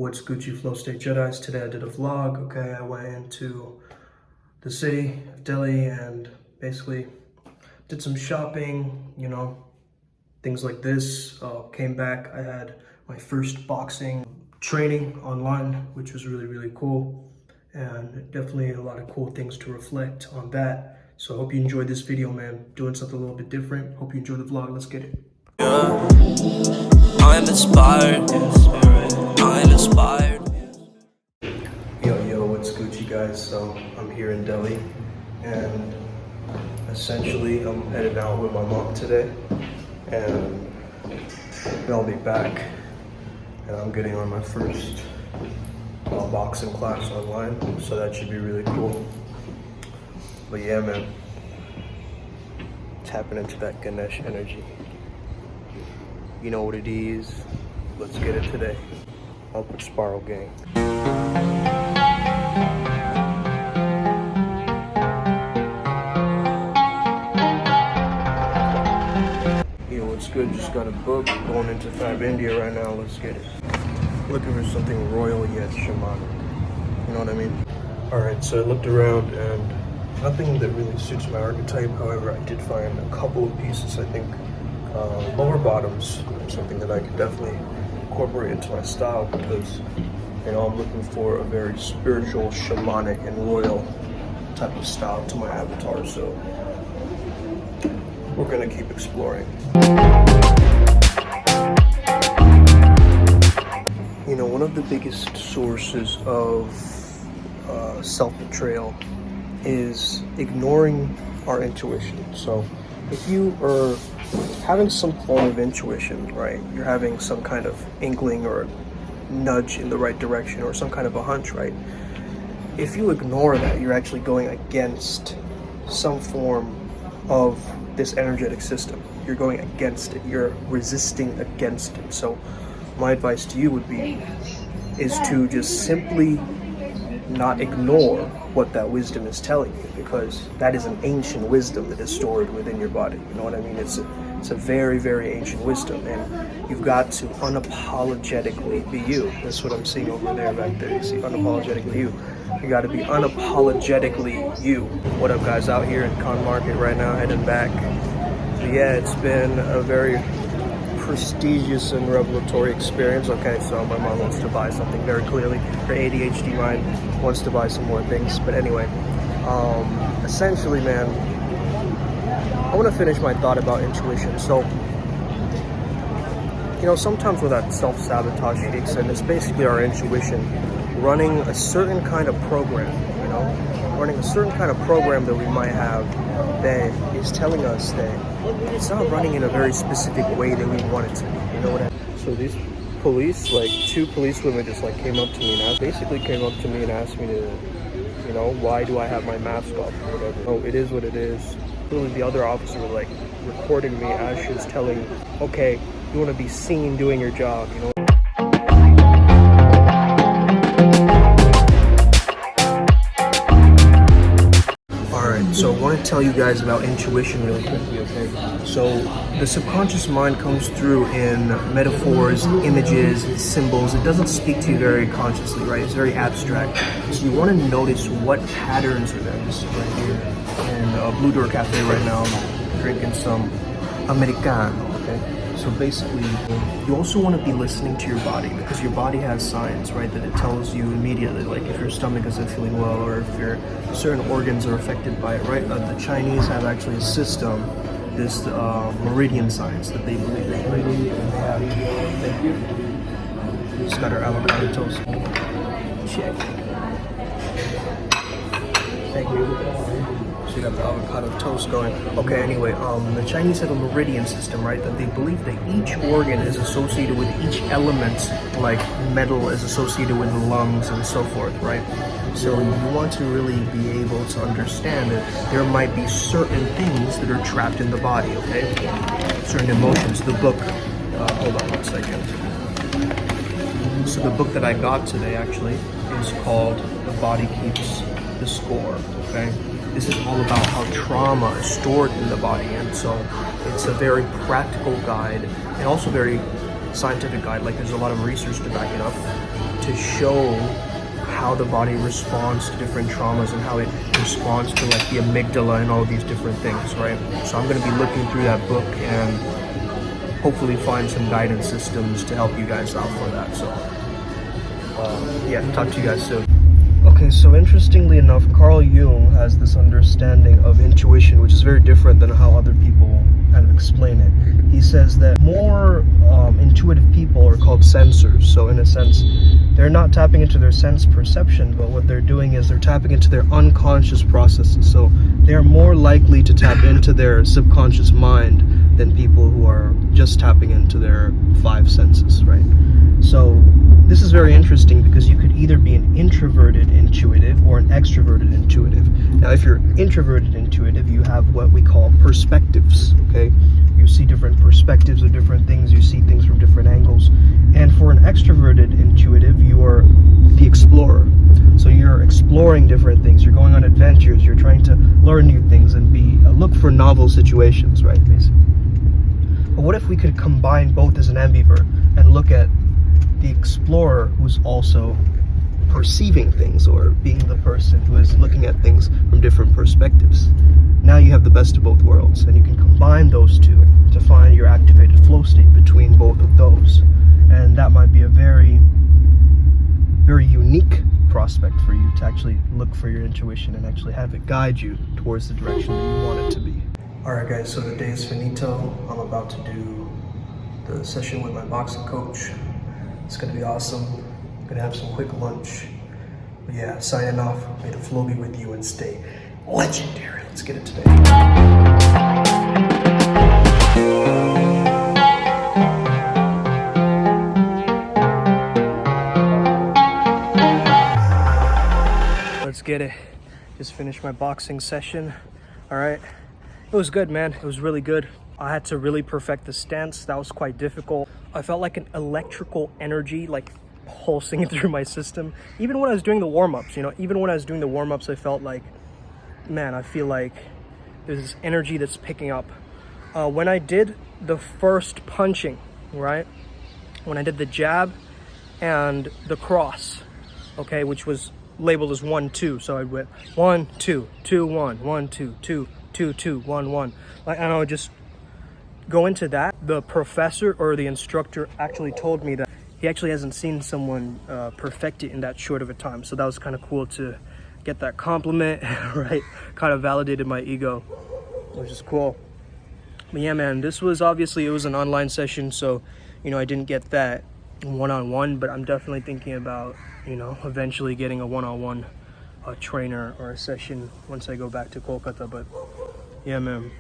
What's Gucci Flow State Jedis? Today I did a vlog. Okay, I went into the city of Delhi and basically did some shopping, you know, things like this. Came back, I had my first boxing training online, which was really cool, and definitely a lot of cool things to reflect on that. So I hope you enjoyed this video, man. Doing something a little bit different. Hope you enjoy the vlog. Let's get it. Yeah. I'm inspired. I'm inspired. Yo, what's Gucci, guys? So I'm here in Delhi, and essentially I'm headed out with my mom today, and then I'll be back, and I'm getting on my first boxing class online, so that should be really cool. But yeah, man, tapping into that Ganesh energy. You know what it is. Let's get it today. Upward Spiral Gang. Yo, what's good? Just got a book. Going into Fab India right now. Let's get it. Looking for something royal yet shamanic. You know what I mean? Alright, so I looked around and nothing that really suits my archetype. However, I did find a couple of pieces, I think, lower bottoms, something that I could definitely incorporate into my style, because, you know, I'm looking for a very spiritual, shamanic, and royal type of style to my avatar, so we're gonna keep exploring. You know, one of the biggest sources of self-betrayal is ignoring our intuition. So if you are having some form of intuition, right, you're having some kind of inkling or nudge in the right direction or some kind of a hunch, right, if you ignore that, you're actually going against some form of this energetic system. You're going against it. You're resisting against it. So my advice to you would be is to just simply not ignore what that wisdom is telling you, because that is an ancient wisdom that is stored within your body. You know what I mean? It's a very ancient wisdom, and you've got to unapologetically be you. That's what I'm seeing over there, back there. You see, unapologetically you. You got to be unapologetically you. What up, guys? Out here in Con Market right now, heading back. But yeah, it's been a very prestigious and revelatory experience. Okay, so my mom wants to buy something very clearly. Her ADHD mind wants to buy some more things. But anyway, essentially, man, I want to finish my thought about intuition. So, you know, sometimes when that self-sabotage kicks in, it's basically our intuition running a certain kind of program, you know, running a certain kind of program that we might have that is telling us that it's not running in a very specific way that we want it to be, you know what I mean? So these police, like two police women just like came up to me and basically came up to me and asked me to, you know, why do I have my mask off or whatever. Oh, it is what it is. Literally the other officer was like recording me as she was telling, okay, you want to be seen doing your job, you know? So I want to tell you guys about intuition really quickly, okay? So the subconscious mind comes through in metaphors, images, symbols. It doesn't speak to you very consciously, right? It's very abstract. So you want to notice what patterns are there. This is right here in Blue Door Cafe right now, I'm drinking some Americano, okay? So basically, you also want to be listening to your body, because your body has signs, right, that it tells you immediately, like if your stomach isn't feeling well or if your certain organs are affected by it, right? The Chinese have actually a system, this meridian science that they believe in. Thank you. Just got our avocado toast. Check. Thank you. So you got the avocado toast going. Okay, anyway, the Chinese have a meridian system, right? That they believe that each organ is associated with each element, like metal is associated with the lungs and so forth, right? So you want to really be able to understand that there might be certain things that are trapped in the body, okay? Certain emotions. The book, hold on one second. So the book that I got today actually is called The Body Keeps the Score, okay? This is all about how trauma is stored in the body, and so it's a very practical guide and also very scientific guide. Like, there's a lot of research to back it up, to to show how the body responds to different traumas and how it responds to like the amygdala and all these different things, right? So I'm going to be looking through that book and hopefully find some guidance systems to help you guys out for that. So yeah, talk to you guys soon. Okay, so interestingly enough, Carl Jung has this understanding of intuition, which is very different than how other people kind of explain it. He says that more intuitive people are called sensors. So in a sense, they're not tapping into their sense perception, but what they're doing is they're tapping into their unconscious processes. So they're more likely to tap into their subconscious mind than people who are just tapping into their five senses, right? So this is very interesting because you could either be an introverted intuitive or an extroverted intuitive. Now, if you're introverted intuitive, you have what we call perspectives, okay? You see different perspectives of different things, you see things from different angles. And for an extroverted intuitive, you are the explorer. So you're exploring different things, you're going on adventures, you're trying to learn new things and look for novel situations, right, basically. But what if we could combine both as an ambivert and look at the explorer who's also perceiving things, or being the person who is looking at things from different perspectives? Now you have the best of both worlds, and you can combine those two to find your activated flow state between both of those. And that might be a very, very unique prospect for you to actually look for your intuition and actually have it guide you towards the direction that you want it to be. Alright guys, so the day is finito. I'm about to do the session with my boxing coach. It's gonna be awesome. I'm gonna have some quick lunch. But yeah, signing off. May the flow be with you and stay legendary. Let's get it today. Let's get it. Just finished my boxing session. All right. It was good, man. It was really good. I had to really perfect the stance. That was quite difficult. I felt like an electrical energy like pulsing through my system. Even when I was doing the warm-ups, I felt like, man, I feel like there's this energy that's picking up. When I did the first punching, right? When I did the jab and the cross, okay, which was labeled as 1-2. So I went 1-2, 2-1, 1-2, 2, 2-2, 1-1. Like, and I would just go into that. The professor or the instructor actually told me that he actually hasn't seen someone perfect it in that short of a time. So that was kind of cool to get that compliment, right? Kind of validated my ego, which is cool. But yeah, man, this was obviously, it was an online session, so, I didn't get that one-on-one, but I'm definitely thinking about, eventually getting a one-on-one trainer or a session once I go back to Kolkata. But yeah, man,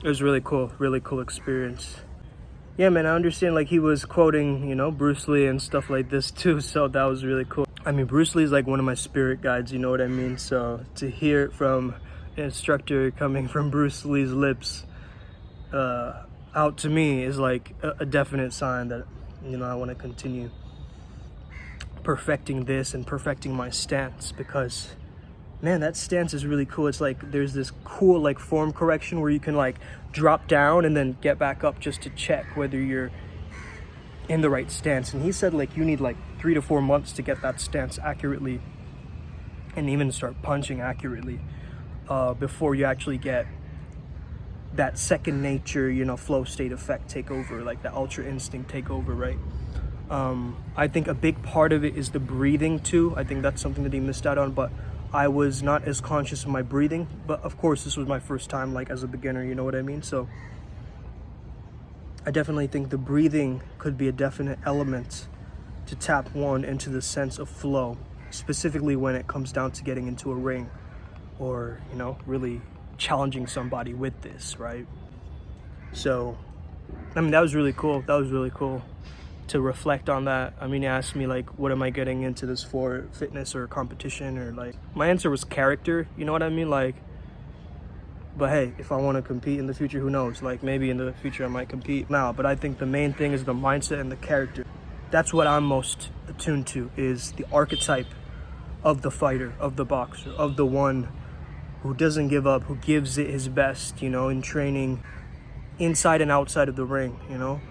it was really cool experience. Yeah, man, I understand, like, he was quoting, Bruce Lee and stuff like this too, so that was really cool. I mean, Bruce Lee is like one of my spirit guides, you know what I mean? So to hear it from an instructor coming from Bruce Lee's lips out to me is like a definite sign that, I want to continue perfecting this and perfecting my stance, because man, that stance is really cool. It's like there's this cool like form correction where you can like drop down and then get back up just to check whether you're in the right stance. And he said like you need like 3 to 4 months to get that stance accurately and even start punching accurately before you actually get that second nature, flow state effect take over, like the ultra instinct take over, right? I think a big part of it is the breathing too. I think that's something that he missed out on, but I was not as conscious of my breathing. But of course, this was my first time, like as a beginner, you know what I mean? So I definitely think the breathing could be a definite element to tap one into the sense of flow, specifically when it comes down to getting into a ring or, really challenging somebody with this, right? So, I mean, that was really cool. To reflect on that. I mean, he asked me like, what am I getting into this for, fitness or competition, or like, my answer was character, you know what I mean? Like, but hey, if I want to compete in the future, who knows? Like maybe in the future I might compete now, but I think the main thing is the mindset and the character. That's what I'm most attuned to, is the archetype of the fighter, of the boxer, of the one who doesn't give up, who gives it his best, in training, inside and outside of the ring,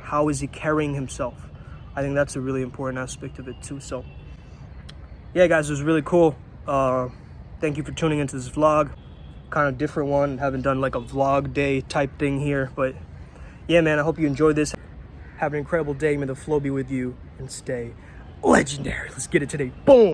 How is he carrying himself? I think that's a really important aspect of it too. So yeah, guys, it was really cool. Thank you for tuning into this vlog. Kind of different one. Haven't done like a vlog day type thing here, but yeah, man, I hope you enjoyed this. Have an incredible day. May the flow be with you and stay legendary. Let's get it today. Boom.